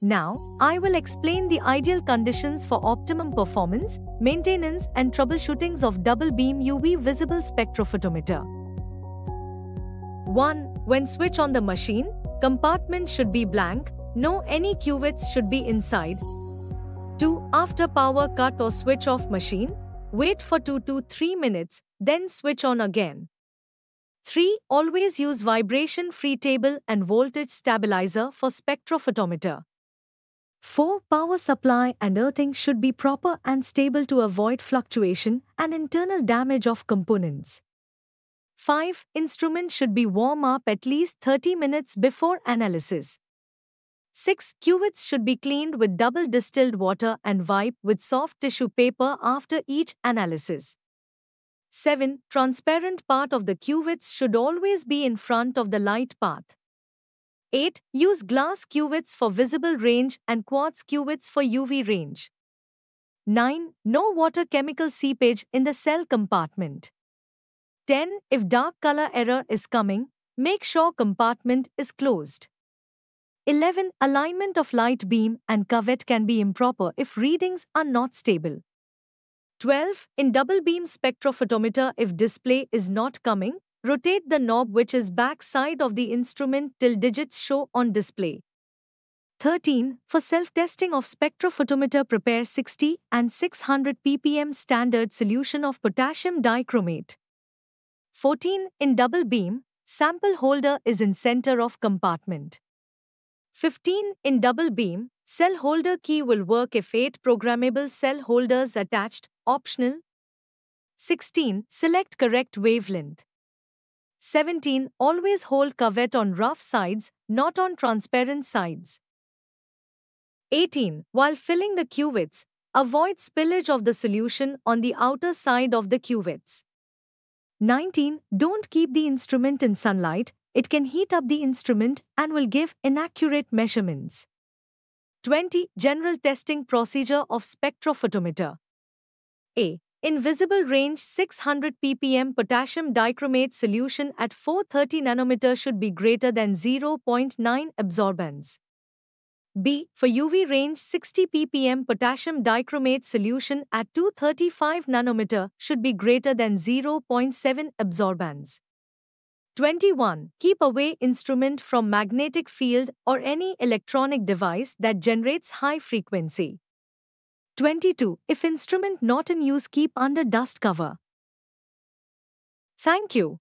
Now, I will explain the ideal conditions for optimum performance, maintenance and troubleshootings of double beam UV visible spectrophotometer. 1. When switch on the machine, compartment should be blank, no any cuvettes should be inside. 2. After power cut or switch off machine, wait for 2 to 3 minutes, then switch on again. 3. Always use vibration-free table and voltage stabilizer for spectrophotometer. 4. Power supply and earthing should be proper and stable to avoid fluctuation and internal damage of components. 5. Instrument should be warm up at least 30 minutes before analysis. 6. Cuvettes should be cleaned with double distilled water and wipe with soft tissue paper after each analysis. 7. Transparent part of the cuvettes should always be in front of the light path. 8. Use glass cuvettes for visible range and quartz cuvettes for UV range. 9. No water chemical seepage in the cell compartment. 10. If dark color error is coming, make sure compartment is closed. 11. Alignment of light beam and cuvette can be improper if readings are not stable. 12. In double beam spectrophotometer, if display is not coming, rotate the knob which is back side of the instrument till digits show on display. 13. For self-testing of spectrophotometer, prepare 60 and 600 ppm standard solution of potassium dichromate. 14. In double beam, sample holder is in center of compartment. 15. In double beam, cell holder key will work if 8 programmable cell holders attached, optional. 16. Select correct wavelength. 17. Always hold cuvette on rough sides, not on transparent sides. 18. While filling the cuvettes, avoid spillage of the solution on the outer side of the cuvettes. 19. Don't keep the instrument in sunlight, it can heat up the instrument and will give inaccurate measurements. 20. General testing procedure of spectrophotometer. A. In visible range, 600 ppm potassium dichromate solution at 430 nanometer should be greater than 0.9 absorbance. B. For UV range, 60 ppm potassium dichromate solution at 235 nanometer should be greater than 0.7 absorbance. 21. Keep away instrument from magnetic field or any electronic device that generates high frequency. 22. If instrument not in use, keep under dust cover. Thank you.